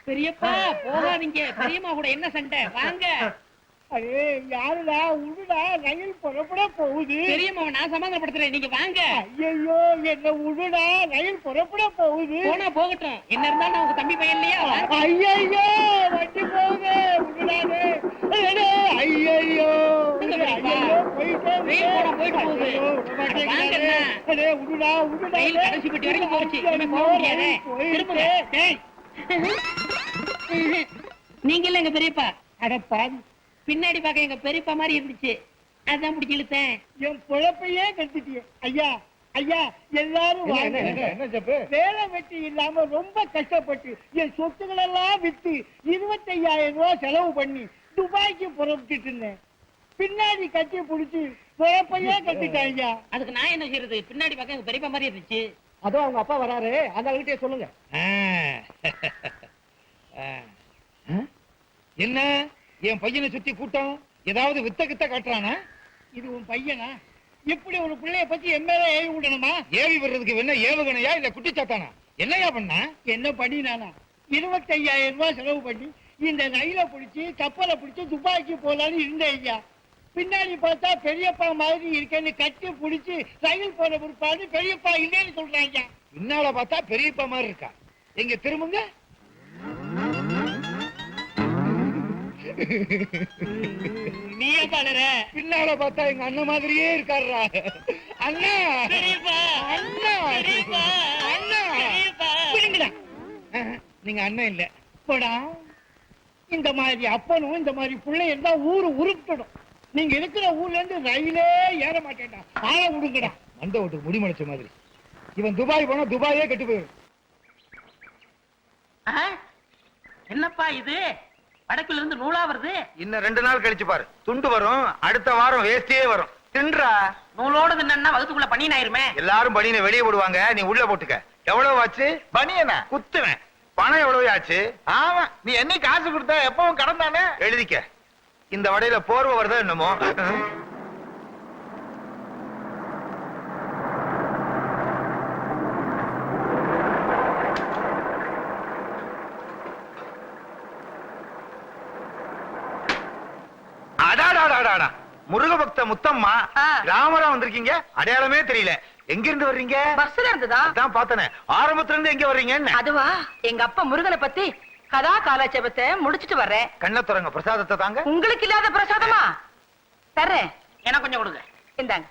பெரியப்பா போகாதீங்க, பெரியம்மா கூட என்ன சண்டை? வாங்க. அடே யாருடா உடுடா, ரயில் புறப்பட போகுது. பெரியம்மாவை நான் சமாதானப்படுத்துறேன், நீங்க வாங்க. ஐயோ என்ன உடுடா, ரயில் புறப்பட போகுது. போனா போகட்டும், என்ன இருந்தாலும் நான் உங்க தம்பி பையன் இல்லையா? ஐயோ வண்டி போகுது, உடுடாதே. ஐயோ போயிட்டு போகுது. உடுடா உடுடா, ரயில் கடைசி பெட்டி வரைக்கும் போச்சு, இனிமே போக முடியாது. திரும்புங்க. நீங்க இல்ல எங்க பெரியப்பா. அடப்பா, பின்னாடி பார்க்க எங்க பெரியப்பா மாதிரி இருந்துச்சு, அதான் பிடிச்சி இழுத்தேன். என் பொழப்பையே கட்டிட்டிய. ஐயா ஐயா எல்லாரும் வேலை வெட்டி இல்லாம ரொம்ப கஷ்டப்பட்டு என் சொத்துக்கள் எல்லாம் வித்து 25,000 ரூபாய் செலவு பண்ணி துபாய்க்கு புறப்பட்டு இருந்தேன். பின்னாடி கட்டி புடிச்சு பொழப்பையே கட்டிட்டாங்க. அதுக்கு நான் என்ன செய்யறது? பின்னாடி பார்க்க எங்க பெரியப்பா மாதிரி இருந்துச்சு. அதோ அவங்க அப்பா வராரு, அந்த கிட்டே சொல்லுங்க. என்ன என் பையனை சுத்தி கூட்டம் ஏதாவது வித்த கித்த காட்டுறானா? இது உன் பையனா? இப்படி ஒரு பிள்ளைய பத்தி எம்எல்ஏ ஏவி விடணுமா? ஏவி விடுறதுக்கு என்ன ஏவுகணையா இல்ல குட்டிச்சாத்தானா? என்னையா பண்ணா? என்ன பண்ணினானா? 25,000 ரூபாய் செலவு பண்ணி இந்த ரயில பிடிச்சி கப்பலை பிடிச்சி துபாய்க்கு போலான்னு இருந்தேன் ஐயா. பின்னாடி பார்த்தா பெரியப்பா மாதிரி இருக்கேன்னு கட்டி பிடிச்சி ரயில் போன பிற்பாடு பெரியப்பா இல்லைன்னு சொல்றாங்க. பின்னால பார்த்தா பெரியப்பா மாதிரி இருக்கா? எங்க திரும்புங்க. நீயே பாடுற. பின்னால பார்த்தா எங்க அண்ணன் மாதிரியே இருக்காருடா. அண்ணா பெரியப்பா, அண்ணா பெரியப்பா, அண்ணா பெரியப்பா. பிடிங்கடா நீங்க அண்ணன் இல்ல. போடா. இந்த மாதிரி அப்பனும் இந்த மாதிரி பிள்ளை இருந்தா ஊரு உருப்பிடும். நீங்க இருக்கிற ஊர்ல இருந்து ரயிலே ஏற மாட்டேன்டா. ஆள விடுங்கடா. மண்ட ஓட்டுக்கு முடிமலைச்ச மாதிரி. இவன் துபாய் போனா துபாயே கெட்டு போயிடும். என்னப்பா இது? வடக்குல இருந்து நூலா வருது. இன்னும் 2 நாள் கழிச்சு பாரு, துண்டு வரும். அடுத்த வாரம் வேஸ்டியே வரும். தின்றா. நூலோட தின்னா வகுத்துக்குள்ள பனியன் ஆயிருமே. எல்லாரும் பனியனை வெளியே போடுவாங்க, நீ உள்ள போட்டுக்க. எவ்வளவு ஆச்சு? பனியனா குத்துவேன். பணம் எவ்வளவு ஆச்சு? ஆமா, நீ என்ன காசு கொடுத்தா எப்பவும் கடன் தானே. எழுதிக்க. இந்த வடையில போர்வை வருதா என்னமோ. முருக பக்த முத்தம்மா, ராமரா வந்திருக்கீங்க. அடையாளமே தெரியல. எங்க இருந்து வர்றீங்க? பஸ்ல இருந்துதா? அதான் பார்த்தனே. ஆரம்பத்துல இருந்து எங்க வர்றீங்க? அதுவா, எங்க அப்பா முருகனை பத்தி கதா காலாட்சேபத்தை முடிச்சிட்டு வர்றேன். கண்ண துறங்க, பிரசாதத்தை தாங்க. உங்களுக்கு இல்லாத பிரசாதமா? தர்றேன். எனக்கு கொஞ்சம் கொடுங்க. இந்தாங்க.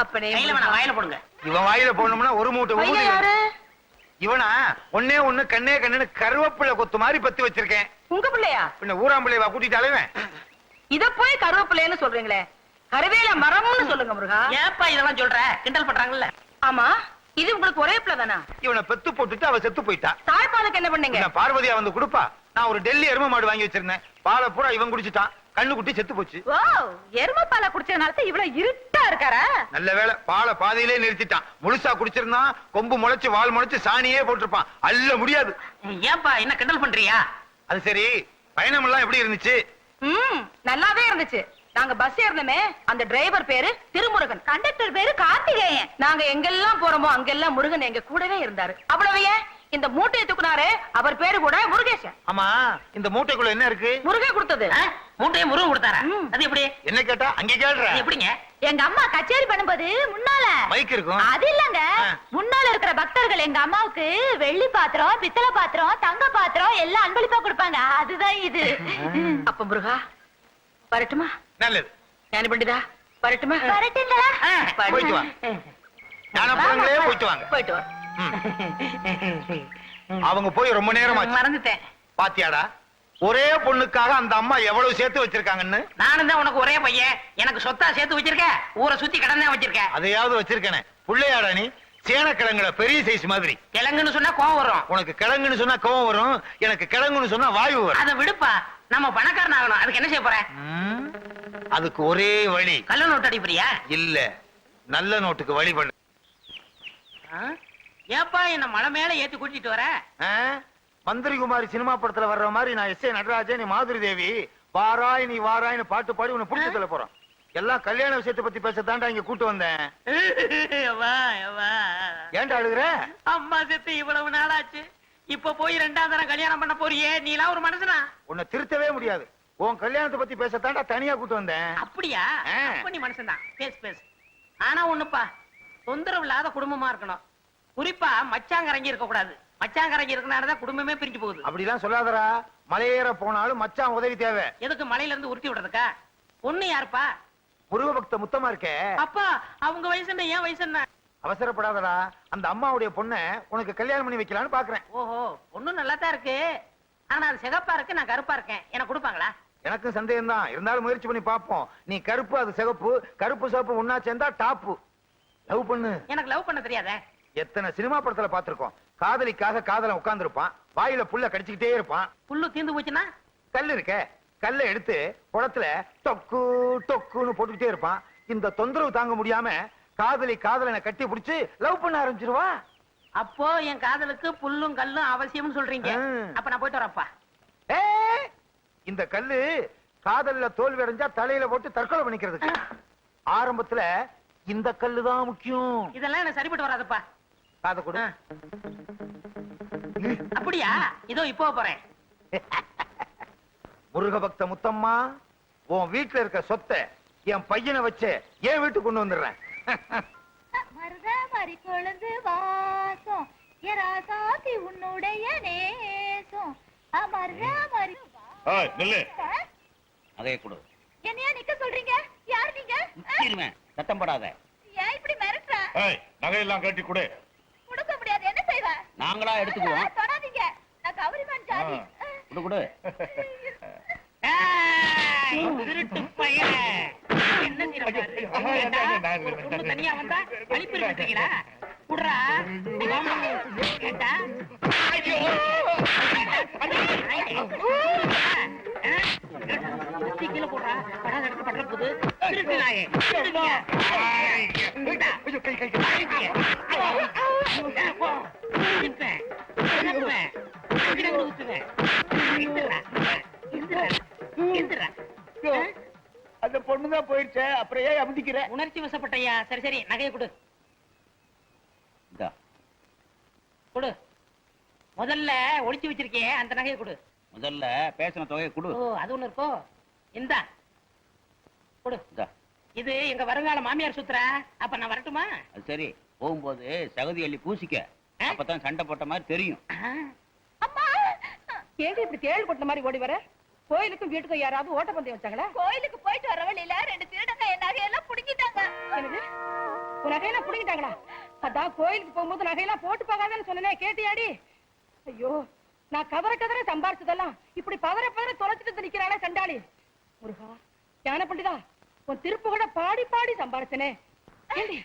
அப்பனே கையில வேணா, வாயில போடுங்க. இவன் வாயில போடணும்னா ஒரு மூட்டை பையன் யாரு? இவனா? ஒன்னே ஒண்ணு கண்ணே கண்ணுன்னு கருவேப்பிள்ளை கொத்து மாதிரி பத்தி வச்சிருக்கேன். உங்க பிள்ளையா? பின்ன ஊராம்பிள்ளைவா கூட்டிட்டு அலைவேன். இத போய் கருவேப்பிள்ளைன்னு சொல்றீங்களே, கருவேல மரம்னு சொல்லுங்க முருகா. ஏப்பா இதெல்லாம் சொல்ற? கிண்டல் பண்றாங்கல்ல. ஆமா, இது உங்களுக்கு ஒரே பிள்ளை தானா? இவனை பெத்து போட்டுட்டு அவ செத்து போயிட்டா. தாய்ப்பாலுக்கு என்ன பண்ணீங்க? பார்வதியா வந்து கொடுப்பா. நான் ஒரு டெல்லி எரும மாடு வாங்கி வச்சிருந்தேன். பாலை பூரா இவன் குடிச்சிட்டான். கண்ணு குட்டி செத்து போச்சு. ஓ, எரும பாலை குடிச்சதுனால இவ்வளவு இருட்டா இருக்காரா? நல்ல வேளை, பாலை பாதியிலே நிறுத்திட்டான். முழுசா குடிச்சிருந்தான், கொம்பு முளைச்சு வால் முளைச்சு சாணியே போட்டிருப்பான். அள்ள முடியாது. ஏப்பா என்ன கிண்டல் பண்றியா? அது சரி, பயணம் எல்லாம் எப்படி இருந்துச்சு? நல்லாவே இருந்துச்சு. நாங்க பஸ் ஏறணுமே, அந்த டிரைவர் பேரு திருமுருகன், கண்டக்டர் பேரு கார்த்திகேயன். நாங்க எங்கெல்லாம் போறோமோ அங்கெல்லாம் முருகன் எங்க கூடவே இருந்தாரு. அவ்வளவு ஏன், இந்த மூட்டையை தூக்குனாரு, அவர் பேரு கூட முருகேசன். ஆமா, இந்த மூட்டைக்குள்ள என்ன இருக்கு? முருகே கொடுத்தது. மூட்டையை முருகன் கொடுத்தாரா? அது எப்படி? என்ன கேட்டா அங்க கேள்ற? எப்படிங்க? எங்க அம்மா கச்சேரி பண்ணும்போது முன்னால மைக் இருக்கும். அது இல்லங்க, முன்னால இருக்கிற பக்தர்கள் எங்க அம்மாவுக்கு வெள்ளி பாத்திரம், பித்தளை பாத்திரம், தங்க பாத்திரம் எல்லாம் அன்பளிப்பா கொடுப்பாங்க. அதுதான் இது. அப்ப முருகா வரட்டுமா? நல்லது. ஞான பண்டிதா வரட்டுமா? வரட்டுங்களா? போயிட்டு வா. ஞானபுரங்களே போயிட்டு வாங்க. போயிட்டு வா. அவங்க போய் ரொம்ப நேரம் மறந்துட்டேன். பாத்தியாடா, ஒரே பொண்ணுக்காக அந்த அம்மா எவ்வளவு சேர்த்து வச்சிருக்காங்கன்னு. நானும் தான் உனக்கு ஒரே பையன், எனக்கு சொத்தா சேர்த்து வச்சிருக்க. ஊரை சுத்தி கடன் தான் வச்சிருக்க. அதையாவது வச்சிருக்கனே. புள்ளையாடா நீ? சேனக்கிழங்குல பெரிய சைஸ் மாதிரி. கிழங்குன்னு சொன்னா கோவம் வரும். உனக்கு கிழங்குன்னு சொன்னா கோவம் வரும், எனக்கு கிழங்குன்னு சொன்னா வாயு வரும். அதை விடுப்பா, நம்ம பணக்காரன் ஆகணும். அதுக்கு என்ன செய்ய போற? அதுக்கு ஒரே வழி. கள்ள நோட்டு அடிப்பறியா? இல்ல, நல்ல நோட்டுக்கு வழி பண்ணு. ஏப்பா என்ன மலை மேல ஏத்தி கூட்டிட்டு வர? மந்திரி குமாரி சினிமா படத்துல வர்ற மாதிரி நான் எஸ் ஏ நடராஜன், நீ மாதுரி தேவி வாராய் நீ வாராய்னு பாட்டு பாடி உன்னை புடிச்சு தள்ள போறோம். எல்லாம் கல்யாண விஷயத்தை பத்தி பேசத்தாண்டா இங்க கூட்டு வந்தேன். ஏன்டா அழுகுற? அம்மா செத்து இவ்வளவு நாளாச்சு. இப்ப போய் 2ஆவது தரம் கல்யாணம் பண்ண போறியே நீலாம் ஒரு மனுஷனா? உன்னை திருத்தவே முடியாது. உன் கல்யாணத்தை பத்தி பேசத்தாண்டா தனியா கூட்டு வந்தேன். அப்படியா? அப்ப நீ மனுஷன் தான். பேசு. ஆனா ஒண்ணுப்பா, தொந்தரவு இல்லாத குடும்பமா இருக்கணும். குறிப்பா மச்சாங்கரங்கி இருக்க கூடாது. மச்சாங்கரங்கி இருக்கனாலதான் குடும்பமே பிரிஞ்சு போகுது. அப்படிலாம் சொல்லாதடா. மலையேற போனாலும் மச்சான் உதவி தேவை. எதுக்கு மலையில இருந்து உருட்டி விடுறதுக்கா? ஒண்ணு யாருப்பா? முருக பக்த முத்தமா இருக்கே. அப்பா அவங்க வயசு என்ன, ஏன் வயசு என்ன? அவசரப்படாதடா. அந்த அம்மாவுடைய பொண்ணை உனக்கு கல்யாணம் பண்ணி வைக்கலாம்னு பாக்குறேன். ஓஹோ, ஒண்ணும் நல்லா தான் இருக்கு. ஆனா அது சிகப்பா இருக்கு, நான் கருப்பா இருக்கேன். எனக்கு கொடுப்பாங்களா? எனக்கு சந்தேகம் தான். இருந்தாலும் முயற்சி பண்ணி பாப்போம். நீ கருப்பு, அது சிகப்பு. கருப்பு சிவப்பு ஒன்னா சேர்ந்தா டாப்பு. லவ் பண்ணு. எனக்கு லவ் பண்ண தெரியாதே. எத்தனை சினிமா படத்துல பாத்திருக்கோம். காதலிக்காக காதலன் உட்கார்ந்து இருப்பான். வாயில புல்ல கடிச்சுக்கிட்டே இருப்பான். புல்லு தீந்து போச்சுன்னா கல் இருக்க, கல்லை எடுத்து குளத்துல டொக்கு டொக்குன்னு போட்டுக்கிட்டே இருப்பான். இந்த தொந்தரவு தாங்க முடியாம காதலி காதலனை கட்டி பிடிச்சு லவ் பண்ண ஆரம்பிச்சிருவா. அப்போ என் காதலுக்கு புல்லும் கல்லும் அவசியம்னு சொல்றீங்க. அப்ப நான் போயிட்டு வரப்பா. இந்த கல்லு காதல்ல தோல்வி அடைஞ்சா தலையில போட்டு தற்கொலை பண்ணிக்கிறதுக்கு. ஆரம்பத்துல இந்த கல்லு தான் முக்கியம். இதெல்லாம் எனக்கு சரிப்பட்டு வராதுப்பா. காதை கொடு. அப்படியா? இதோ இப்போ போறேன். முருக பக்த முத்தம்மா, உன் வீட்டுல இருக்க சொத்தை என் பையனை வச்சு என் வீட்டுக்கு கொண்டு வந்துடுறேன். மருதமரி கொழுந்து வாசம் எராசாத்தி உன்னுடைய நேசம் அமர்தமரி. அதே கொடு. என்னையா நிக்க சொல்றீங்க? யார் நீங்க? நிச்சிருவேன், சத்தம் போடாத. ஏன் இப்படி மிரட்டுற? நகையெல்லாம் கட்டி கொடு. கொடுக்க முடியாது, என்ன செய்வ? நாங்களா எடுத்துக்குவோம். தொடாதீங்க, நான் கவரிமான் ஜாதி. கொடு கொடு. திருட்டு பையன். என்ன செய்யறாரு? ஒரு பொண்ணு தனியா வந்தா வலிப்பு இருக்கீங்களா? குடுறா. கேட்டா கீழே போடுறா. படாத இடத்துல படுற போது திருட்டு நாயே. அந்த பொண்ணுதான் போயிருச்சே, அப்புறம் ஏன் அமுதிக்கிற? உணர்ச்சி வசப்பட்டையா? சரி சரி, நகையை கொடு. இந்தா. கொடு. முதல்ல ஒளிச்சு வச்சிருக்கே அந்த நகையை கொடு. முதல்ல பேசின தொகையை கொடு. ஓ, அது ஒண்ணு இருக்கோ? இந்தா கொடு. இந்தா. இது எங்க வருங்கால மாமியார் சுத்துறா. அப்ப நான் வரட்டுமா? அது சரி, போகும்போது சகதி அள்ளி பூசிக்க. அப்பதான் சண்டை போட்ட மாதிரி தெரியும். அம்மா, ஏங்க இப்படி தேள் கொட்ட மாதிரி ஓடி வர? கோயிலுக்கும் வீட்டுக்கும் யாராவது ஓட்டப்பந்தயம் வச்சாங்களா? கோயிலுக்கு போயிட்டு வர வழியில 2 திருடங்க என் நகையெல்லாம் புடுங்கிட்டாங்க. என்னது? உன் நகையெல்லாம் புடுங்கிட்டாங்களா? அதான் கோயிலுக்கு போகும்போது நகையெல்லாம் போட்டு போகாதன்னு சொன்னேனே, கேட்டியாடி? ஐயோ, நான் கதற கதற சம்பாரிச்சதெல்லாம் இப்படி பதற பதற தொலைச்சிட்டு நிக்கிறானே சண்டாளி. முருகா, ஞான பண்டிதா, உன் திருப்பு கூட பாடி பாடி சம்பாரிச்சனே. ஏண்டி,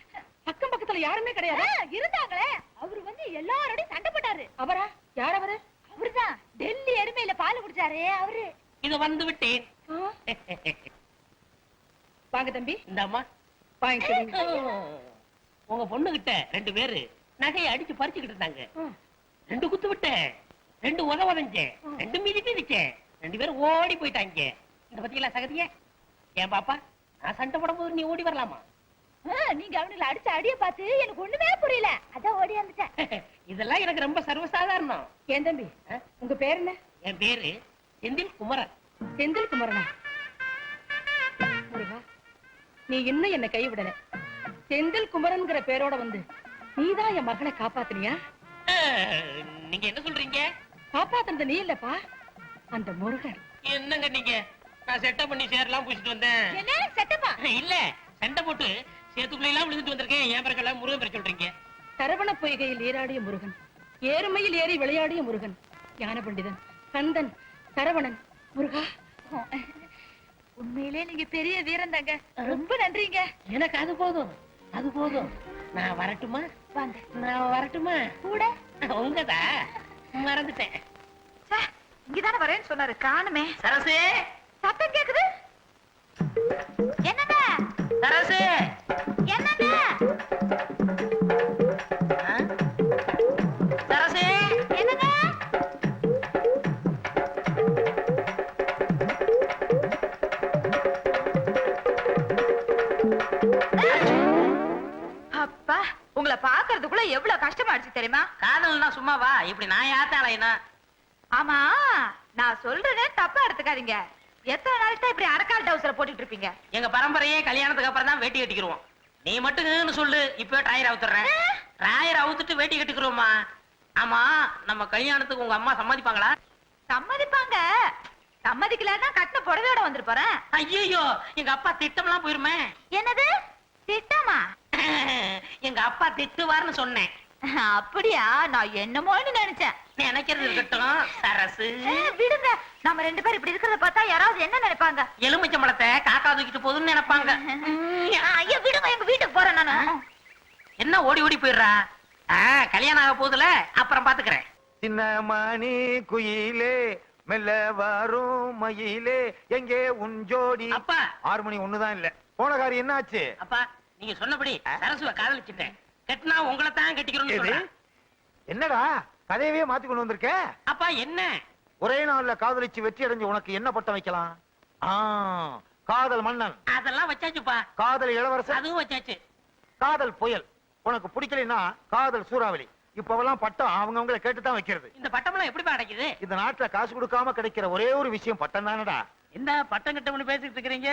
அக்கம் பக்கத்துல யாருமே கிடையாது? இருந்தாங்களே, அவரு வந்து எல்லாரோடையும் சண்டை போட்டாரு. அவரா? யார் அவரு? அவருதான் டெல்லி எருமையில பால் குடிச்சாரே அவரு. இது வந்து விட்டேன். வாங்க தம்பி. இந்த அம்மா வாங்கிக்கிறீங்க. உங்க பொண்ணு கிட்ட 2 பேரு நகையை அடிச்சு பறிச்சுக்கிட்டு இருந்தாங்க. 2 குத்து விட்டேன், 2 உதவதஞ்சேன், 2 மிதிச்சேன். 2 பேரும் ஓடி போயிட்டாங்க. இந்த பத்தியெல்லாம் சகதிய ஏன் பாப்பா, நான் சண்டை போடும் போது நீ ஓடி வரலாமா? நீங்க அவனுங்களை அடிச்ச அடிய பார்த்து எனக்கு ஒண்ணுமே புரியல, அதான் ஓடி வந்துட்டேன். இதெல்லாம் எனக்கு ரொம்ப சர்வசாதாரணம். ஏன் தம்பி, உங்க பேர் என்ன? என் பேரு செந்தில் குமரன். செந்தில் குமரனா? முருகா, நீ இன்னும் என்ன கைவிடல. செந்தில் குமரன்ங்கிற பேரோட வந்து நீதான் என் மகனை காப்பாத்தினியா? நீங்க என்ன சொல்றீங்க? காப்பாத்துனது நீ இல்லப்பா, அந்த முருகன். என்னங்க நீங்க? நான் செட்டப் பண்ணி சேரலாம் பூசிட்டு வந்தேன். என்ன செட்டப்பா? இல்ல, சண்டை போட்டு சேத்துக்குள்ள எல்லாம் விழுந்துட்டு வந்திருக்கேன். ஏன் பிறகு முருகன் பேர் சொல்றீங்க? சரவண பொய்கையில் நீராடிய முருகன், ஏறுமையில் ஏறி விளையாடிய முருகன், ஞான பண்டிதன், கந்தன், சரவணன். முருகா, உண்மையிலே நீங்க பெரிய வீரன் தாங்க. ரொம்ப நன்றிங்க. எனக்கு அது போதும், அது போதும். நான் வரட்டுமா? வாங்க. நான் வரட்டுமா? கூட உங்கதா மறந்துட்டேன். இங்கதானே வரேன்னு சொன்னாரு, காணுமே. சரசு, சத்தம் கேக்குது. என்னங்க? சரசு, என்னங்க? சரசு, என்னங்க? அப்பா, உங்களை பாக்குறதுக்குள்ள எவ்வளவு கஷ்டமாயிடுச்சு தெரியுமா? காதல்னா சும்மா வா, இப்படி நான் யாத்தாளைனா. ஆமா, நான் சொல்றதே தப்பா எடுத்துக்காதீங்க. எத்தனை நாளைக்கு தான் இப்படி அரக்கால் டவுசரை போட்டுட்டு இருப்பீங்க? எங்க பரம்பரையே கல்யாணத்துக்கு அப்புறம் தான் வேட்டி கட்டிக்கிறோம். நீ மட்டும் சொல்லு, இப்ப டாயர் அவுத்துறேன். டாயர் அவுத்துட்டு வேட்டி கட்டிக்கிறோமா? ஆமா, நம்ம கல்யாணத்துக்கு உங்க அம்மா சம்மதிப்பாங்களா? சம்மதிப்பாங்க. சம்மதிக்கலன்னா கட்டின புடவையோட வந்துட்டு போறேன். ஐயோ, எங்க அப்பா திட்டம்லாம் போயிருமே. என்னது திட்டமா? எங்க அப்பா திட்டுவார்னு சொன்னேன். அப்படியா? நான் என்னமோன்னு நினைச்சேன். நினைக்கிறது இருக்கட்டும் சரசு. விடுங்க, நம்ம ரெண்டு பேரும் இப்படி இருக்கிறத பார்த்தா யாராவது என்ன நினைப்பாங்க? எலுமிச்சம்பழத்தை காக்கா தூக்கிட்டு போகுதுன்னு நினைப்பாங்க. ஐயா விடுங்க, எங்க வீட்டுக்கு போறேன் நானு. என்ன ஓடி ஓடி போயிடுறா? கல்யாணம் ஆக போகுதுல, அப்புறம் பாத்துக்கிறேன். சின்ன மணி குயிலே மெல்ல வரும் மயிலே எங்கே உன் ஜோடி. அப்பா. 6 மணி ஒண்ணுதான் இல்ல. போன காரியம் என்ன ஆச்சு? அப்பா, நீங்க சொன்னபடி சரசுவ காதலிச்சுட்டேன். கட்டினா உங்களை தான் கட்டிக்கிறோம்னு சொல்றேன். என்னடா கதையவே மாத்தி கொண்டு வந்திருக்க? அப்பா என்ன? ஒரே நாள்ல காதலிச்சு வெற்றி அடைஞ்சு உனக்கு என்ன பட்டம் வைக்கலாம்? காதல் மன்னன். அதெல்லாம் வச்சாச்சுப்பா. காதல் இளவரசர். அதுவும் வச்சாச்சு. காதல் புயல். உனக்கு பிடிக்கலைன்னா காதல் சூறாவளி. இப்பவெல்லாம் பட்டம் அவங்கவங்களை கேட்டுதான் வைக்கிறது. இந்த பட்டம்லாம் எப்படிப்பா கிடைக்குது? இந்த நாட்டுல காசு கொடுக்காம கிடைக்கிற ஒரே ஒரு விஷயம் பட்டம் தானடா. என்ன பட்டம் கட்டம்னு பேசிட்டு இருக்கிறீங்க?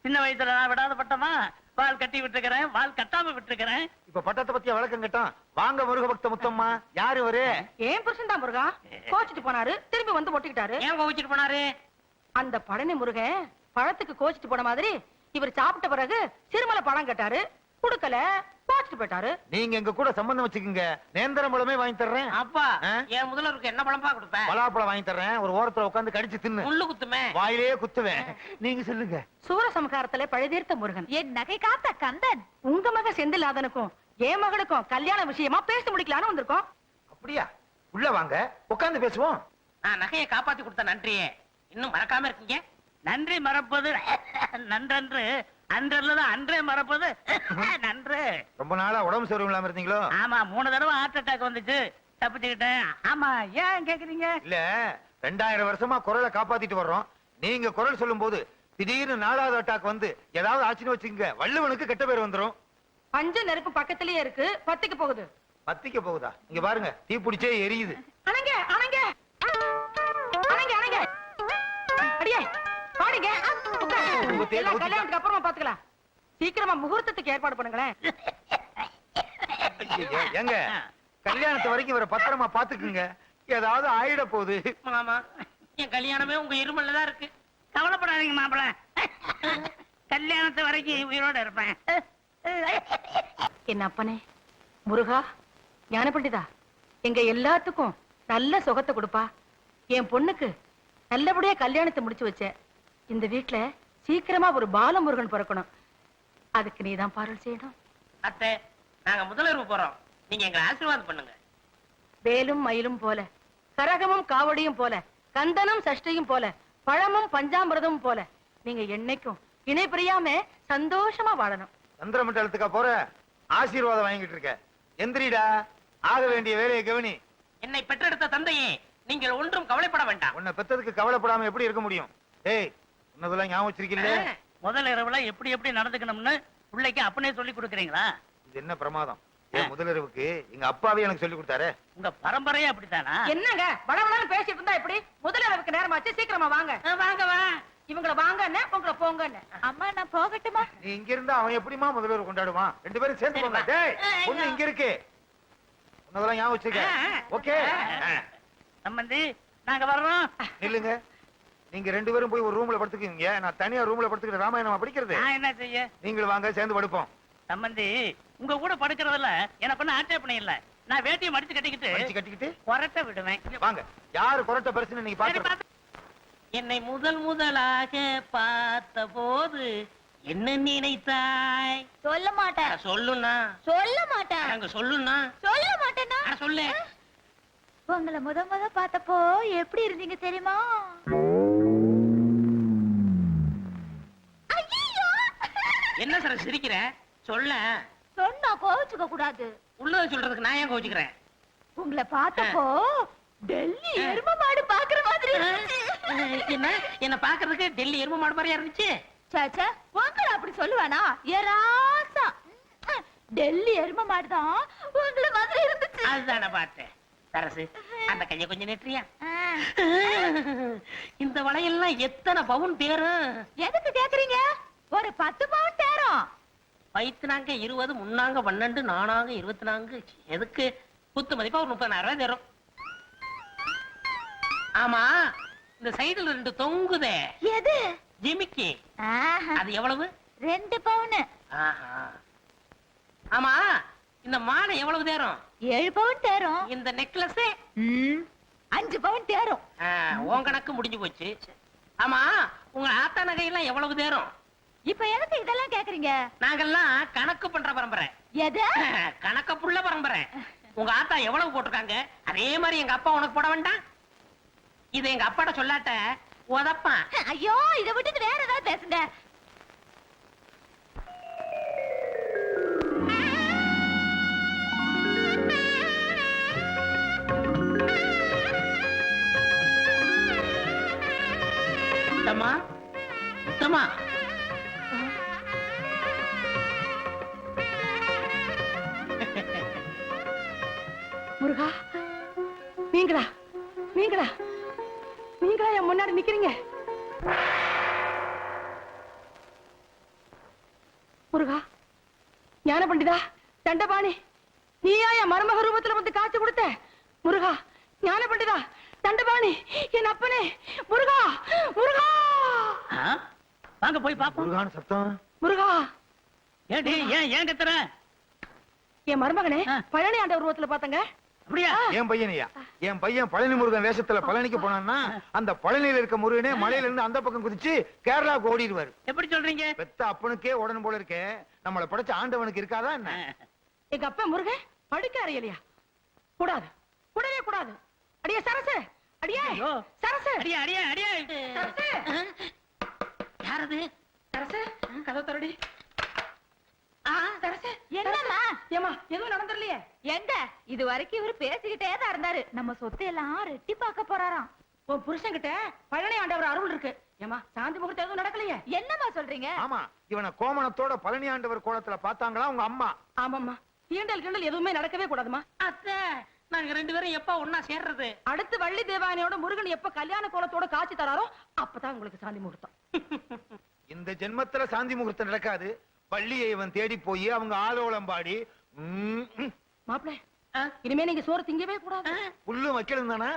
சின்ன வயசுல நான் விடாத பட்டமா? வால் கட்டி விட்டுருக்கிறேன், வால் கட்டாம விட்டுருக்கிறேன். இப்ப பட்டத்தை பத்தி விளக்கம் கேட்டான். வாங்க முருக பக்த முத்தம்மா. யாரு அவரு? ஏன் புருஷன் தான் முருகா. கோச்சிட்டு போனாரு, திரும்பி வந்து ஒட்டிக்கிட்டாரு. ஏன் கோவிச்சுட்டு போனாரு? அந்த பழனி முருகன் பழத்துக்கு கோச்சிட்டு போன மாதிரி இவர் சாப்பிட்ட பிறகு சிறுமலை பழம் கேட்டாரு, குடுக்கல, கோச்சிட்டு போயிட்டாரு. நீங்க எங்க கூட சம்பந்தம் வச்சுக்கோங்க. நேந்திரம் பழமே வாங்கி தர்றேன். அப்பா, என் முதல்வருக்கு என்ன பழம்பா கொடுப்பேன்? பலாப்பழம் வாங்கி தர்றேன். ஒரு ஓரத்துல உட்கார்ந்து கடிச்சு தின்னு. முள்ளு குத்துமே. வாயிலே குத்துவேன். நீங்க சொல்லுங்க. சூரசம்ஹாரத்திலே பழுதீர்த்த முருகன். என் நகை காத்த கந்தன். உங்க மக செந்தில்லாதனுக்கும் என் மகளுக்கும் கல்யாண விஷயமா பேசி முடிக்கலான்னு வந்திருக்கோம். அப்படியா? உள்ள வாங்க, உட்கார்ந்து பேசுவோம். நான் நகையை காப்பாத்தி கொடுத்த நன்றியே இன்னும் மறக்காம இருக்கீங்க. நன்றி மறப்பது நன்றன்று, அன்றல்லதான் அன்றே மறப்பது நன்று. ரொம்ப நாளா உடம்பு சரியில்லாம இல்லாம இருந்தீங்களோ? ஆமா, 3 தடவை ஹார்ட் அட்டாக் வந்துச்சு, தப்பிச்சுக்கிட்டேன். ஆமா, ஏன் கேக்குறீங்க? இல்ல, 2000 வருஷமா குரலை காப்பாத்திட்டு வர்றோம். நீங்க குரல் சொல்லும் போது திடீர்னு 4வது அட்டாக் வந்து ஏதாவது ஆச்சுன்னு வச்சுக்கோங்க, வள்ளுவனுக்கு கெட்ட பேர் வந்துரும். பஞ்ச நெருப்பு பக்கத்திலேயே இருக்கு, பத்திக்கு போகுது. பத்திக்க போகுதா? இங்க பாருங்க, தீ பிடிச்சே எரியுது. அணங்க அணங்க அணங்க அணங்க அடியே பாடுங்க. எல்லாம் கல்யாணத்துக்கு அப்புறமா பாத்துக்கலாம். சீக்கிரமா முகூர்த்தத்துக்கு ஏற்பாடு பண்ணுங்களேன். ஏங்க, கல்யாணத்து வரைக்கும் இவரை பத்திரமா பாத்துக்குங்க. ஏதாவது ஆயிட போகுது. மாமா, என் கல்யாணமே உங்க இருமல்ல தான் இருக்கு. கவலைப்படாதீங்க மாப்பிள, கல்யாணத்து வரைக்கும் உயிரோட இருப்பேன். என்ன அப்பனே முருகா, ஞான பண்டிதா, எங்க எல்லாத்துக்கும் நல்ல சுகத்தை கொடுப்பா. என் பொண்ணுக்கு நல்லபடியா கல்யாணத்தை முடிச்சு வச்ச. இந்த வீட்டுல சீக்கிரமா ஒரு பாலமுருகன் பிறக்கணும். அதுக்கு நீதான் பாருள் செய்யணும். அத்தை, நாங்க முதலிரவு போறோம். நீங்க எங்களை ஆசீர்வாதம் பண்ணுங்க. வேலும் மயிலும் போல, கரகமும் காவடியும் போல, கந்தனும் சஷ்டியும் போல, பழமும் பஞ்சாமிரதமும் போல நீங்க என்னைக்கும் இணை பிரியாம சந்தோஷமா வாழணும். சந்திர மண்டலத்துக்கா போற? ஆசீர்வாதம் வாங்கிட்டு இருக்க. எந்திரிடா, ஆக வேண்டிய வேலையை கவனி. என்னை பெற்றெடுத்த தந்தையே, நீங்கள் ஒன்றும் கவலைப்பட வேண்டாம். உன்னை பெத்ததுக்கு கவலைப்படாம எப்படி இருக்க முடியும்? ஏய், உன்னதெல்லாம் ஞாபகம் வச்சிருக்கீல்ல? முதல் இரவுல எப்படி எப்படி நடந்துக்கணும்னு பிள்ளைக்கு அப்பனே சொல்லி கொடுக்குறீங்களா? இது என்ன பிரமாதம்? முதலிரவுக்கு எங்க அப்பாவே எனக்கு சொல்லி கொடுத்தாரு. உங்க பரம்பரையே அப்படித்தானா? என்னங்க படவனாலும் பேசிட்டு இருந்தா எப்படி? முதலிரவுக்கு நேரமாச்சு, சீக்கிரமா வாங்க. வாங்க வா. இவங்கள வாங்க, உங்களை போங்க. அம்மா, நான் போகட்டுமா? நீ இங்க இருந்தா அவன் எப்படிமா முதலிரவு கொண்டாடுவான்? 2 பேரும் சேர்ந்து போங்க. டேய், பொண்ணு இங்க இருக்கு. உன்னதெல்லாம் ஞாபகம் வச்சிருக்க. ஓகே, சம்பந்தி, நாங்க வர்றோம். நில்லுங்க. நீங்க 2 பேரும் போய் ஒரு ரூம்ல படுத்துக்கீங்க. நான் தனியா ரூம்ல படுத்துக்கிட்டு ராமாயணமா படிக்கிறது. நான் என்ன செய்ய? நீங்கள் வாங்க, சேர்ந்து படுப்போம். சம்பந்தி, உங்க கூட படுக்கிறதுல எனக்கு ஒன்னும் ஆட்சேபணம் இல்ல. நான் வேட்டியை மடிச்சு மடிச்சு கட்டிக்கிட்டு கட்டிக்கிட்டு கொரட்டை விடுவேன். வாங்க. யாரு கொரட்ட பெருசுன்னு நீங்க பாத்து. என்னை முதலாக பார்த்த போது என்ன நினைத்தாய்? சொல்ல மாட்டேன். சொல்லுண்ணா. சொல்ல மாட்டேன். அங்க சொல்லுண்ணா. சொல்ல மாட்டேன்னா சொல்லு. உங்களை முத பார்த்தப்போ எப்படி இருந்தீங்க தெரியுமா? ஐயோ! என்ன சார் சிரிக்கிற? சொல்ல. சொன்னா கோவிச்சுக்க கூடாது. உள்ளத சொல்றதுக்கு நான் ஏன் கோவிச்சுக்கிறேன்? உங்களை பார்த்தப்போ டெல்லி எரும மாடு பாக்குற மாதிரி இருந்துச்சு. என்ன பாக்குறதுக்கு டெல்லி எரும மாடு மாதிரியா இருந்துச்சு? சாச்சா, உங்களை அப்படி சொல்லுவானா? ஏராசா டெல்லி எரும மாடுதான் உங்களை மாதிரி இருந்துச்சு. அதுதானே பார்த்தேன். சரசு அந்த கைய கொஞ்சம் நெற்றியா? இந்த வளையெல்லாம் எத்தனை பவுன் தேரும்? எதுக்கு கேக்குறீங்க? ஒரு 10 பவுன் தேரும். வயிற்றுனாங்க 20, முன்னாங்க 12, நானாங்க 24. எதுக்கு? குத்து மதிப்பா ஒரு 30,000 ரூபாய் தரும். ஆமா, இந்த சைடுல 2 தொங்குதே எது? ஜிமிக்கி, ஆஹா, அது எவ்வளவு? 2 பவுன். ஆஹா. ஆமா, இந்த மாலை எவ்வளவு தேரும்? 7 பவுன் தேரும். இந்த நெக்லஸ் 5 பவுன் தேரும். உன் கணக்கு முடிஞ்சு போச்சு. ஆமா, உங்க ஆத்தா நகையெல்லாம் எவ்வளவு தேரும்? இப்ப எதுக்கு இதெல்லாம் கேக்குறீங்க? நாங்கெல்லாம் கணக்கு பண்ற பரம்பரை. எது? கணக்க புள்ள பரம்பரை. உங்க ஆத்தா எவ்வளவு போட்டிருக்காங்க அதே மாதிரி எங்க அப்பா உனக்கு போட வேண்டாம்? இதை எங்க அப்பாட்ட சொல்லாட்ட உதப்பான். ஐயோ, இதை விட்டுட்டு வேற ஏதாவது பேசுங்க. முத்தம்மா, முத்தம்மா. முருகா, நீங்களா நீங்களா நீங்களா என் முன்னாடி நிக்கிறீங்க? முருகா, ஞான பண்டிதா, தண்டபாணி, நீயா என் மருமக ரூபத்துல வந்து காட்சி கொடுத்த? முருகா, ஞான பண்டிதா, தண்டபாணி, என் அப்பனே, முருகா, முருகா. வாங்க போய் பாப்போம். முருகான சத்தம். முருகா, ஏடி ஏன் கத்துற? என் மருமகனே பழனி ஆண்டவர் ரூபத்துல பாத்தங்க. அப்படியா? என் பையனையா? என் பையன் பழனி முருகன் வேஷத்துல பழனிக்கு போனான்னா அந்த பழனியில இருக்க முருகனே மலையில இருந்து அந்த பக்கம் குதிச்சு கேரளாவுக்கு ஓடிடுவாரு. எப்படி சொல்றீங்க? பெத்த அப்பனுக்கே உடனே போல இருக்கே, நம்மள படைச்ச ஆண்டவனுக்கு இருக்காதா என்ன? எங்க அப்பா முருகன் படுக்க அறையலையா? கூடாது, கூடவே கூடாது. அடியே சரசு, அடியே ஐயோ. சரசு, அடியா அடியா அடியா. சரசு, யாரது? சரசு, கதவு தரடி. சரசு, என்னம்மா? ஏமா எதுவும் நடந்துடலையே? எங்க இது வரைக்கும் இவரு பேசிக்கிட்டே தான் இருந்தாரு. நம்ம சொத்தை எல்லாம் ரெட்டி பார்க்க போறாராம். உன் புருஷன் கிட்ட பழனி ஆண்டவர் அருள் இருக்கு. ஏமா சாந்தி முகூர்த்தம் எதுவும் நடக்கலையே? என்னம்மா சொல்றீங்க? ஆமா, இவனை கோமணத்தோட பழனி ஆண்டவர் கோலத்துல பாத்தாங்களா உங்க அம்மா? ஆமாம்மா, தீண்டல் கிண்டல் எதுவுமே நடக்கவே கூடாதுமா. அத்தை, நாங்க 2 பேரும் எப்ப ஒன்னா சேர்றது? அடுத்து வள்ளி தேவானையோட முருகன் எப்ப கல்யாண கோலத்தோட காட்சி தராரோ அப்பதான் உங்களுக்கு சாந்தி முகூர்த்தம். இந்த ஜென்மத்துல சாந்தி முகூர்த்தம் நடக்காது. பள்ளியை இவன் தேடி போய் அவங்க ஆலோலம் பாடி மாப்பிள, இனிமே நீங்க சோறு திங்கவே கூடாது. புல்லும் வைக்கணும் தானே?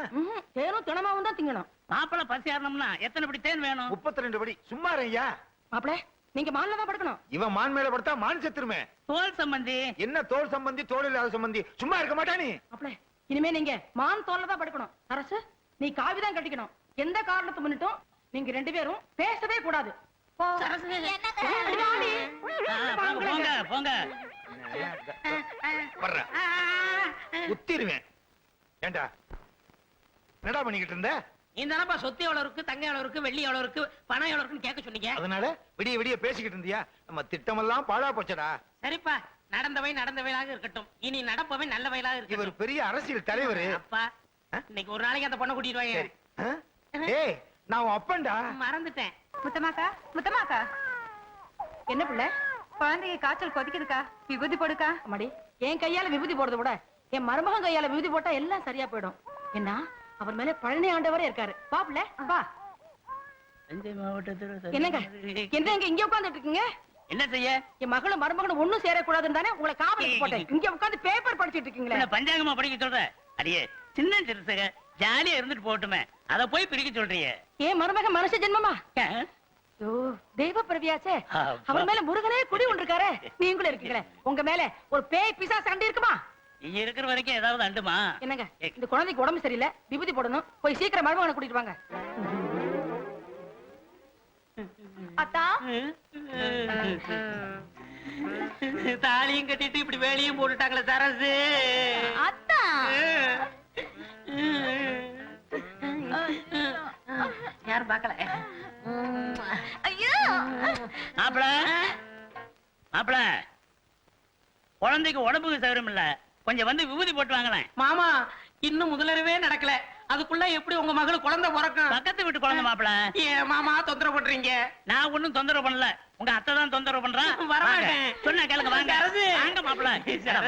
தேனும் தினமாவும் தான் திங்கணும். மாப்பிளை பசி ஏறணும்னா எத்தனை படி தேன் வேணும்? 32 படி. சும்மா ஐயா, மாப்பிள, நீங்க மான்ல தான் படுக்கணும். இவன் மான் மேல படுத்தா மான் செத்துருமே. தோல் சம்பந்தி. என்ன தோல் சம்பந்தி, தோல் இல்லாத சம்பந்தி? சும்மா இருக்க மாட்டா நீ? மாப்பிள, இனிமே நீங்க மான் தோல்ல தான் படுக்கணும். அரசு, நீ காவிதான் கட்டிக்கணும். எந்த காரணத்தை முன்னிட்டும் நீங்க 2 பேரும் பேசவே கூடாது. போங்க போங்க. வர்றேன், உத்திருவேன். ஏண்டா என்னடா பண்ணிக்கிட்டு இருந்த? இந்த தானப்பா சொத்து எவ்வளவு இருக்கு, தங்கம் எவ்வளவு இருக்கு, வெள்ளி எவ்வளவு இருக்கு, பணம் எவ்வளவு இருக்குன்னு கேட்க சொன்னீங்க. அதனால விடிய விடிய பேசிக்கிட்டு இருந்தியா? நம்ம திட்டமெல்லாம் பாழா போச்சடா. சரிப்பா, நடந்தவை நடந்தவையாக இருக்கட்டும், இனி நடப்பவை நல்ல வயலாக இவர் இருக்கட்டும். பெரிய அரசியல் தலைவர். அப்பா, இன்னைக்கு ஒரு நாளைக்கு அந்த பொண்ணை கூட்டிட்டு வாங்க. ஏய், நான் உன் அப்பன்டா. மறந்துட்டேன். முத்தமாக்கா, முத்தமாக்கா, என்ன பிள்ளை? குழந்தைக்கு காய்ச்சல் கொதிக்குதுக்கா, விபூதி போடுக்கா. அம்மாடி, என் கையால விபூதி போடுறத விட என் மருமகன் கையால விபூதி போட்டா எல்லாம் சரியா போயிடும். என்ன, அவர் மேல பழனி ஆண்டவரே இருக்காரு. வா பிள்ளை, வா. தஞ்சை மாவட்டத்தில் என்னங்க என்னங்க இங்க உட்கார்ந்துட்டு இருக்கீங்க? என்ன செய்ய? என் மகளும் மருமகனும் ஒண்ணும் சேரக்கூடாதுன்னு தானே உங்களை காவலுக்கு போட்டேன். இங்க உட்கார்ந்து பேப்பர் படிச்சிட்டு இருக்கீங்களே. என்ன பஞ்சாங்கமா படிக்க சொல்ற? அடியே சின்ன சிறுசக ஜாலியா இருந்துட்டு போகட்டுமே, அத போய் பிடிக்க சொல்றீங்க. ஏன் மருமகன் மனுஷ ஜென்மமா? ஆ? தெய்வ பிரவியாச்சே. அப்பா. அவர் மேல முருகனே குடி ஒன்றிருக்காரு. நீங்களும் இருக்கீங்களே, உங்க மேல ஒரு பேய் பிசாசு சண்டை இருக்குமா? நீங்க இருக்கிற வரைக்கும் ஏதாவது அண்டுமா? என்னங்க, இந்த குழந்தைக்கு உடம்பு சரியில்லை, விபூதி போடணும். போய் சீக்கிரம் மருமகனை கூட்டிட்டு வாங்க. அத்தா, தாலியும் கட்டிட்டு இப்படி வேலையும் போட்டுட்டாங்களே சரசு. அத்தா. யாரும் பார்க்கல. ஐயோ, மாப்பிள மாப்பிள, குழந்தைக்கு உடம்புக்கு சௌகரியம் இல்ல, கொஞ்சம் வந்து விபூதி போட்டு வாங்களேன். மாமா, இன்னும் முதலரவே நடக்கல, அதுக்குள்ள எப்படி உங்க மகளுக்கு குழந்தை பிறக்கும்? பக்கத்து வீட்டு குழந்தை மாப்பிள. ஏன் மாமா தொந்தரவு பண்றீங்க? நான் ஒண்ணும் தொந்தரவு பண்ணல, உங்க அத்தை தான் தொந்தரவு பண்றான். வரமாட்டேன். சொன்ன கேளுங்க, வாங்க சரசு. வாங்க மாப்பிள.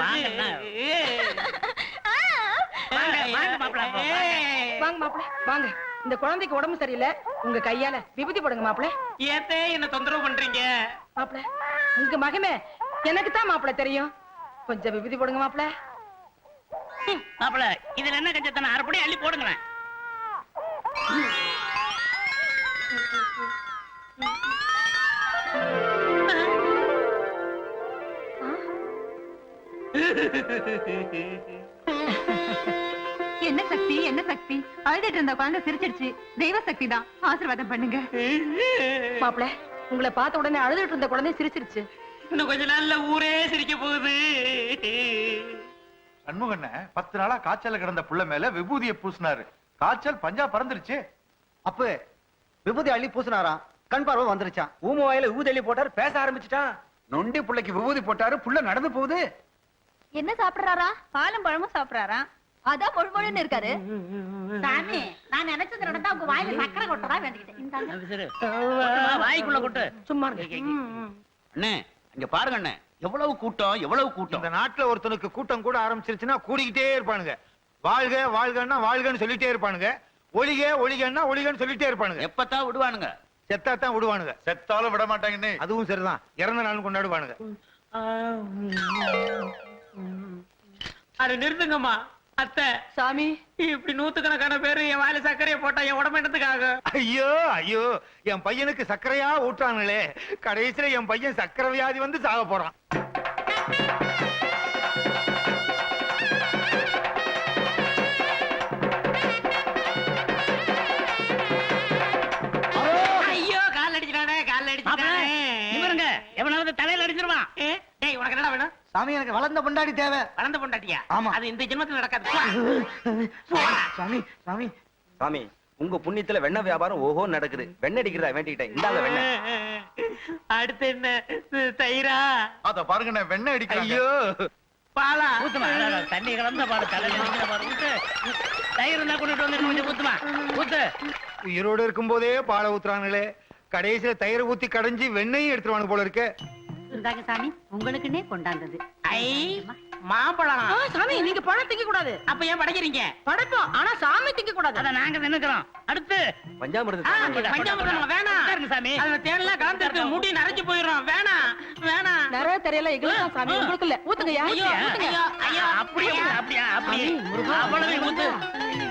வாங்க. வாங்க மாப்பிள வாங்க மாப்பிள வாங்க. இந்த குழந்தைக்கு உடம்பு சரியில்லை, உங்க கையால விபூதி போடுங்க மாப்பிள. ஏத்தே என்ன தொந்தரவு பண்றீங்க? மாப்பிள உங்க மகமே எனக்கு தான் மாப்பிள தெரியும், கொஞ்சம் விபூதி போடுங்க மாப்பிள. மாப்பிள இதுல என்ன கஞ்சத்தன அரைப்படி அள்ளி போடுங்களேன். என்ன சக்தி என்ன சக்தி? அழுதுட்டு இருந்த குழந்தை சிரிச்சிடுச்சு. தெய்வ சக்தி தான், ஆசீர்வாதம் பண்ணுங்க. மாப்பிள உங்களை பார்த்த உடனே அழுதுட்டு இருந்த குழந்தை சிரிச்சிருச்சு. இன்னும் கொஞ்ச நாள்ல ஊரே சிரிக்க போகுது. சண்முகண்ண 10 நாளா காய்ச்சல கிடந்த புள்ள மேல விபூதியை பூசினாரு. காய்ச்சல் பஞ்சா பறந்துருச்சு. அப்ப விபூதி அள்ளி பூசினாராம், கண் பார்வை வந்துருச்சான். ஊம வாயில விபூதி அள்ளி போட்டாரு, பேச ஆரம்பிச்சுட்டான். நொண்டி புள்ளைக்கு விபூதி போட்டாரு, புள்ள நடந்து போகுது. என்ன சாப்பிடுறாரா? பாலும் பழமும் சாப்பிடுறாரா? அதான் முழுமுழுன்னு இருக்காரு. சாமி, நான் நினைச்சது நடந்தா உங்க வாயில சக்கரை கொட்டதா வேண்டிக்கிட்டேன். வாய்க்குள்ள கொட்டு. சும்மா இருங்க. அண்ணே இங்க பாருங்க அண்ணே, எவ்வளவு கூட்டம் எவ்வளவு கூட்டம். இந்த நாட்டுல ஒருத்தனுக்கு கூட்டம் கூட ஆரம்பிச்சிருச்சுன்னா கூடிக்கிட்டே இருப்பானுங்க. வாழ்க வாழ்கன்னா வாழ்கன்னு சொல்லிட்டே இருப்பானுங்க, ஒளிக ஒளிகன்னா ஒளிகன்னு சொல்லிட்டே இருப்பானுங்க. எப்பத்தான் விடுவானுங்க? செத்தாத்தான் விடுவானுங்க. செத்தாலும் விட மாட்டாங்கன்னு. அதுவும் சரிதான், இறந்த நாளும் கொண்டாடுவானுங்க. அது நிறுத்துங்கம்மா. அத்தை சாமி இப்படி 100கணக்கான பேரு என் வாயில சர்க்கரையை போட்டா என் உடம்பு என்னத்துக்காக? ஐயோ ஐயோ, என் பையனுக்கு சர்க்கரையா ஊட்டானுங்களே, கடைசியில என் பையன் சர்க்கரை வியாதி வந்து சாக போறான். ஐயோ கால் அடிச்சிட்டானே, கால் அடிச்சிட்டானே. இவருங்க எவனாவது தலையில அடிச்சிருவான். டேய் உனக்கு என்னடா வேணும்? சாமி எனக்கு வளர்ந்த பொண்டாடி தேவை. வளர்ந்த பொண்டாட்டியா? ஆமா. அது இந்த ஜென்மத்துல நடக்காது. சாமி சாமி சாமி, உங்க புண்ணியத்துல வெண்ணெய் வியாபாரம் ஓஹோ நடக்குது. வெண்ணெய் அடிக்கிறதா வேண்டிக்கிட்டேன், இந்தாங்க வெண்ணெய். அடுத்து என்ன? தயிரா? அத பாருங்க வெண்ணெய் அடிக்கிறாங்க. ஐயோ பாலா? ஊத்துமா, தண்ணி கலந்த பாரு, தலையில அடிக்கிற பாரு. ஊத்து. தயிர் இருந்தா கொண்டுட்டு வந்து கொஞ்சம் ஊத்துமா, ஊத்து. உயிரோடு இருக்கும் போதே பாலை ஊத்துறானுங்களே, கடைசியில தயிரை ஊத்தி கடைஞ்சி வெண்ணையும் எடுத்துருவானு போல இருக்கு. இருந்தாங்க சாமி, உங்களுக்குன்னே கொண்டாந்தது. ஐ மாம்பழம். சாமி நீங்க பழம் திங்க கூடாது. அப்ப ஏன் படைக்கிறீங்க? படைப்போம், ஆனா சாமி திங்க கூடாது. அத நாங்க நின்னுக்கிறோம். அடுத்து பஞ்சாமிர்தம் பஞ்சாமிர்தம் வேணாம். உட்காருங்க சாமி. அதுல தேன்லாம் கலந்துருக்கு, முடி நரைஞ்சு போயிடும். வேணாம் வேணாம். நிறைய தெரியல எங்களுக்கு சாமி, உங்களுக்கு இல்ல. ஊத்துங்க ஐயோ ஐயோ ஐயோ. அப்படியே அப்படியா அப்படியே அவ்வளவு ஊத்து.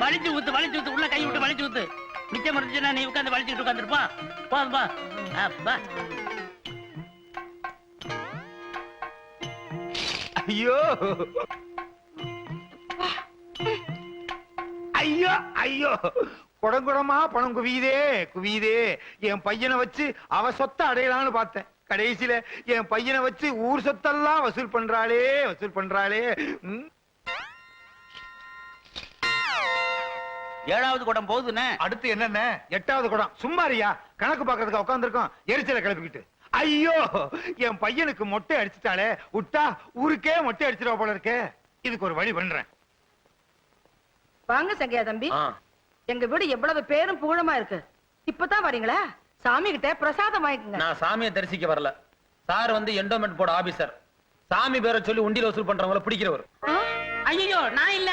வலிச்சு ஊத்து, வலிச்சு ஊத்து, உள்ள கை விட்டு வலிச்சு ஊத்து. மிச்சம் இருந்துச்சுன்னா நீ உட்காந்து வலிச்சுட்டு உட்காந்துருப்பா. போதும்பா. அப்பா ஐயோ ஐயோ ஐயோ, குடங்குடமா பணம் குவியுதே குவியுதே. என் பையனை வச்சு அவ சொத்தை அடையலாம்னு பார்த்தேன், கடைசியில என் பையனை வச்சு ஊர் சொத்தெல்லாம் வசூல் பண்றாளே வசூல் பண்றாளே. ஏழாவது குடம் போகுதுண்ணே. அடுத்து என்னென்ன? 8வது குடம். சும்மாரியா, கணக்கு பாக்குறதுக்கு உட்காந்துருக்கோம், எரிச்சலை கிளப்பிக்கிட்டு. ஐயோ, என் பையனுக்கு மொட்டை அடிச்சுட்டாலே, விட்டா ஊருக்கே மொட்டை அடிச்சிருவா போல இருக்கே. இதுக்கு ஒரு வழி பண்றேன். வாங்க சங்கையா தம்பி, எங்க வீடு எவ்வளவு பேரும் புகழமா இருக்கு. இப்பதான் வரீங்களா? சாமி கிட்ட பிரசாதம் வாங்கிக்கங்க. நான் சாமியை தரிசிக்க வரல. சார் வந்து என்டோமெண்ட் போர்டு ஆபீசர். சாமி பேரை சொல்லி உண்டியல் வசூல் பண்றவங்கள பிடிக்கிறவர். ஐயோ நான் இல்ல.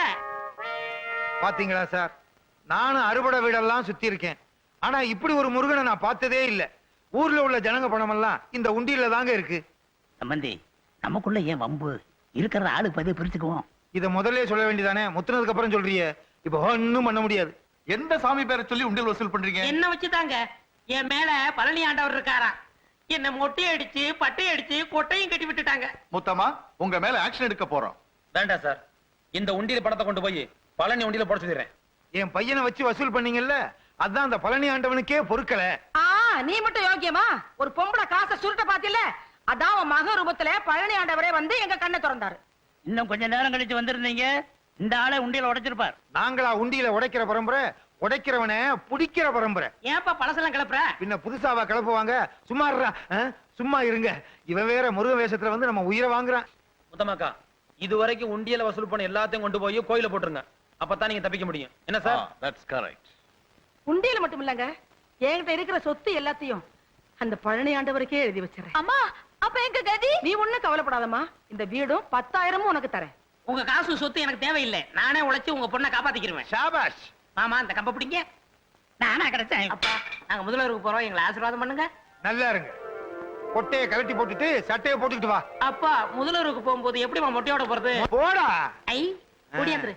பாத்தீங்களா சார், நானும் அறுபடை வீடெல்லாம் சுத்தி இருக்கேன், ஆனா இப்படி ஒரு முருகனை நான் பார்த்ததே இல்ல. ஊர்ல உள்ள ஜனங்க பணம் எல்லாம் இந்த உண்டியில தாங்க இருக்கு. சம்பந்தி, நமக்குள்ள ஏன் வம்பு? இருக்கிற ஆளுக்கு பதிவு பிரிச்சுக்குவோம். இத முதல்ல சொல்ல வேண்டியதானே, முத்துனதுக்கு அப்புறம் சொல்றியே. இப்ப ஒண்ணும் பண்ண முடியாது. எந்த சாமி பேரை சொல்லி உண்டியல் வசூல் பண்றீங்க? என்ன வச்சுதாங்க என் மேல பழனி ஆண்டவர் இருக்காரா, என்ன மொட்டை அடிச்சு பட்டை அடிச்சு கொட்டையும் கட்டி விட்டுட்டாங்க. முத்தமா உங்க மேல ஆக்ஷன் எடுக்க போறோம். வேண்டாம் சார், இந்த உண்டியல் பணத்தை கொண்டு போய் பழனி உண்டியல போட சொல்லிடுறேன். என் பையனை வச்சு வசூல் பண்ணீங்கல்ல, அதான் அந்த பழனி ஆண்டவனுக்கே பொறுக்கல. நீ மட்டும் யோக்கியமா? ஒரு பொம்பளை காசை சுருட்ட பாத்தில, அதான் உன் மக ரூபத்துல பழனி ஆண்டவரே வந்து எங்க கண்ணை திறந்தாரு. இன்னும் கொஞ்ச நேரம் கழிச்சு வந்திருந்தீங்க, இந்த ஆளை உண்டியல உடைச்சிருப்பார். நாங்களா உண்டியில உடைக்கிற பரம்பரை, உடைக்கிறவனை புடிக்கிற பரம்பரை. ஏன்பா பழசெல்லாம் கிளப்புற? பின்ன புதுசாவா கிளப்புவாங்க? சும்மா இருடா, சும்மா இருங்க. இவன் வேற முருக வேஷத்துல வந்து நம்ம உயிரை வாங்குறான். முத்தமாக்கா, இது வரைக்கும் உண்டியல வசூல் பண்ண எல்லாத்தையும் கொண்டு போய் கோயில போட்டுருங்க. அப்பதான் நீங்க தப்பிக்க முடியும். என்ன சார்? That's correct. உண்டியல மட்டும் இல்லங்க, என்கிட்ட இருக்கிற சொத்து எல்லாத்தையும் அந்த பழனி ஆண்டவருக்கே எழுதி வச்சிடறேன். அம்மா, அப்ப எங்க கதி? நீ ஒண்ணும் கவலைப்படாதம்மா, இந்த வீடும் 10,000 உனக்கு தரேன். உங்க காசு சொத்து எனக்கு தேவையில்லை. நானே உழைச்சு உங்க பொண்ணை காப்பாத்திக்கிருவேன். ஷாபாஷ். மாமா இந்த கம்ப பிடிங்க. நானா கிடைச்சேன். அப்பா நாங்க முதல்வருக்கு போறோம், எங்களை ஆசீர்வாதம் பண்ணுங்க. நல்லா இருங்க. கொட்டையை கழட்டி போட்டுட்டு சட்டையை போட்டுக்கிட்டு வா. அப்பா முதல்வருக்கு போகும்போது எப்படிமா மொட்டையோட போறது? போடா. ஐ ஓடியாந்துரு.